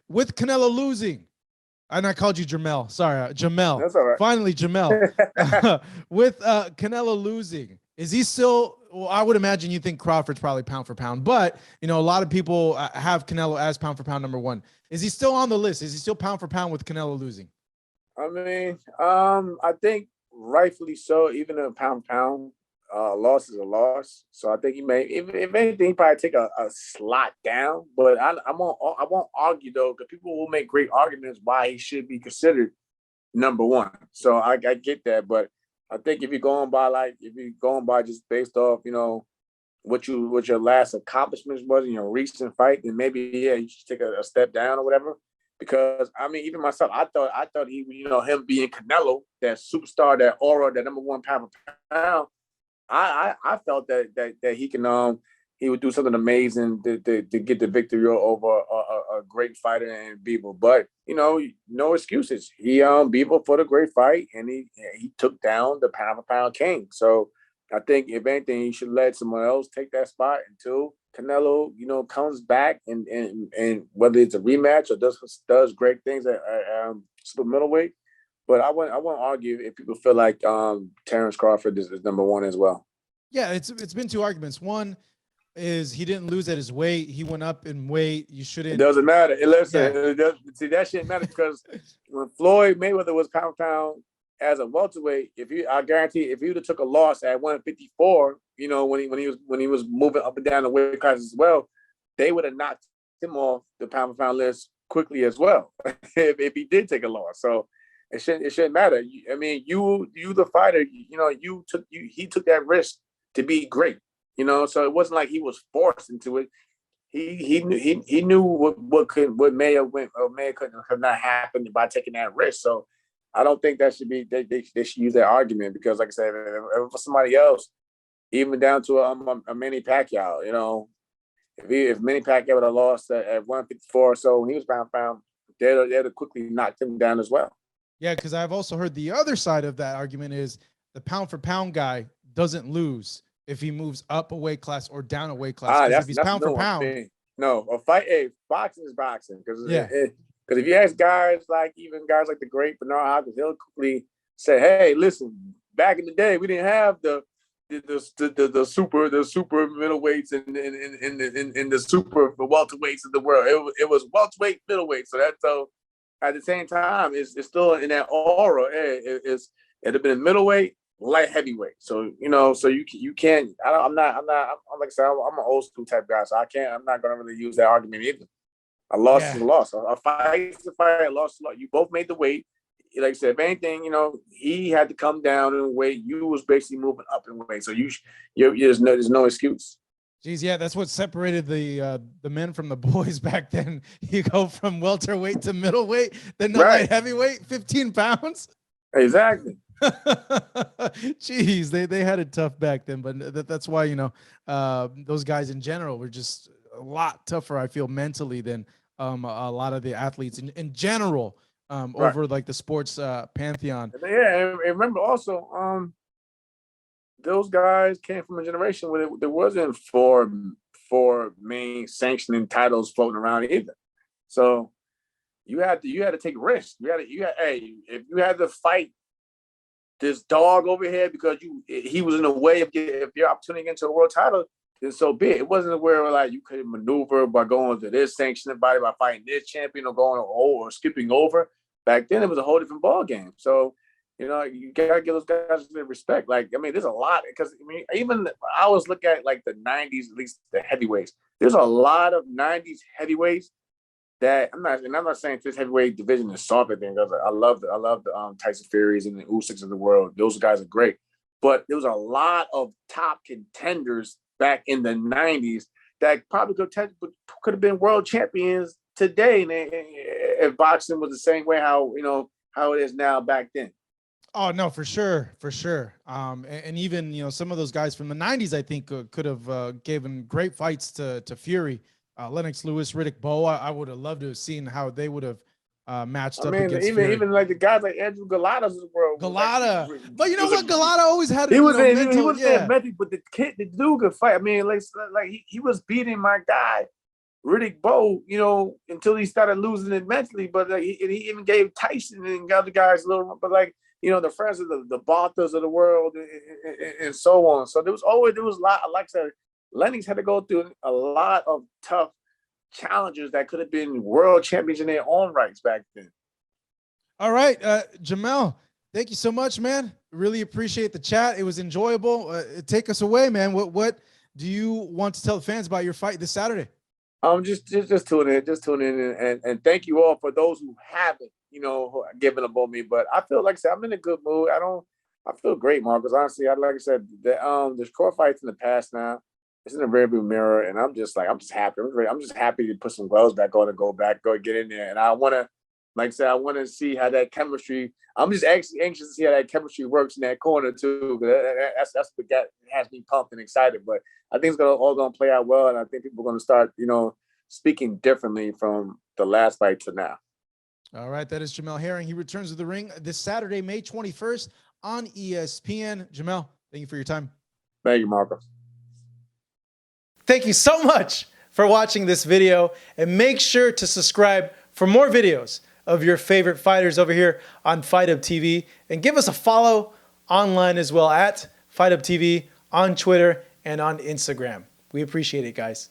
With Canelo losing, and I called you Jamel. Sorry, Jamel. That's all right. Finally, Jamel. With Canelo losing, is he still? Well, I would imagine you think Crawford's probably pound for pound, but you know a lot of people have Canelo as pound for pound number one. Is he still on the list? Is he still pound for pound with Canelo losing? I mean, I think rightfully so. Even a pound, loss is a loss. So I think he may, if anything, he probably take a slot down. But I won't argue though, because people will make great arguments why he should be considered number one. So I get that, but I think if you're going by just based off, what your last accomplishments was in your recent fight, then maybe you should take a step down or whatever. Because I mean, even myself, I thought he, him being Canelo, that superstar, that aura, that number one pound for pound, I felt that he would do something amazing to get the victory over a great fighter in Bivol. But no excuses. He Bivol for the great fight, and he took down the pound for pound king. So I think if anything, he should let someone else take that spot until Canelo, comes back and whether it's a rematch or does great things at super middleweight. But I won't argue if people feel like Terrence Crawford is number one as well. Yeah, it's been two arguments. One is he didn't lose at his weight; he went up in weight. You It shouldn't. doesn't matter. Yeah, See, that shit matter because when Floyd Mayweather was pound for pound as a welterweight, I guarantee if he would have took a loss at 154, when he was moving up and down the weight class as well, they would have knocked him off the pound for pound list quickly as well if he did take a loss. So it shouldn't matter. I mean, you the fighter, he took that risk to be great. So it wasn't like he was forced into it. He knew what may could have not happened by taking that risk. So I don't think that should be they should use that argument because, like I said, if for somebody else, even down to a Manny Pacquiao, if Manny Pacquiao would have lost at 154 or so when he was pound, they'd have quickly knocked him down as well. yeah, because I've also heard the other side of that argument is the pound for pound guy doesn't lose if he moves up a weight class or down a weight class. Because if he's That's pound for no one pound, thing. No, a fight. Hey, boxing is boxing because yeah, if you ask guys even guys like the great Bernard Hopkins, he'll quickly say, "Hey, listen, back in the day, we didn't have the super middleweights and the super welterweights of the world. It was welterweight middleweight. So at the same time, it's still in that aura. It'd have been middleweight, light heavyweight. So so you can't. I'm like I said, I'm an old school type guy, so I can't. I'm not gonna really use that argument either. A loss is yeah, a loss. A fight is a fight. A loss is a loss. You both made the weight. Like I said, if anything, he had to come down in weight. You was basically moving up in weight. So there's no excuse. geez, yeah, that's what separated the men from the boys back then. You go from welterweight to middleweight, then the Right. light heavyweight, 15 pounds. Exactly. Jeez, they had it tough back then, but that's why those guys in general were just a lot tougher. I feel mentally than a lot of the athletes in general Right. over like the sports pantheon. And remember also, those guys came from a generation where there wasn't four main sanctioning titles floating around either. So you had to take risks. Hey, if you had to fight this dog over here because he was in the way of if your opportunity into a world title, then so be it. It wasn't where like you could maneuver by going to this sanctioning body by fighting this champion or going or skipping over. Back then, it was a whole different ball game. So you gotta give those guys their respect. Like, I mean, there's a lot because even I always look at like the '90s, at least the heavyweights. There's a lot of '90s heavyweights that I'm not saying this heavyweight division is soft thing because I love the Tyson Furies and the Usyks of the world. Those guys are great, but there was a lot of top contenders back in the '90s that probably could have been world champions today if boxing was the same way how it is now back then. Oh no, for sure, for sure. And even some of those guys from the '90s, I think could have given great fights to Fury, Lennox Lewis, Riddick Bowe. I would have loved to have seen how they would have matched I up mean, against even Fury. even like the guys like Andrew Galatas of the world. Galata, but you know Was what? a, Galata always had he was he mental. was there Yeah, method, but the dude could fight. I mean, like he was beating my guy Riddick Bowe, you know, until he started losing it mentally. But he even gave Tyson and other guys a little, but like, you know, the friends of the Barthas of the world and so on. So there was a lot, like I said, Lennox had to go through a lot of tough challengers that could have been world champions in their own rights back then. All right, Jamel, thank you so much, man. Really appreciate the chat. It was enjoyable. Take us away, man. What do you want to tell the fans about your fight this Saturday? Just tune in, and thank you all for those who haven't, you know, given up on me. But I feel like I said, I'm in a good mood. I feel great, Marcos. Honestly, like I said, there's core fights in the past now. It's in the rearview mirror, and I'm just happy. I'm just happy to put some gloves back on and go get in there. And I want to, like I said, I want to see how that chemistry. I'm just actually anxious to see how that chemistry works in that corner too. That's what has me pumped and excited. But I think it's all gonna play out well, and I think people are gonna start, you know, speaking differently from the last fight to now. All right, that is Jamel Herring. He returns to the ring this Saturday, May 21st on ESPN. Jamel, thank you for your time. Thank you, Marcos. Thank you so much for watching this video, and make sure to subscribe for more videos of your favorite fighters over here on Fight Up TV, and give us a follow online as well at Fight Up TV on Twitter and on Instagram. We appreciate it, guys.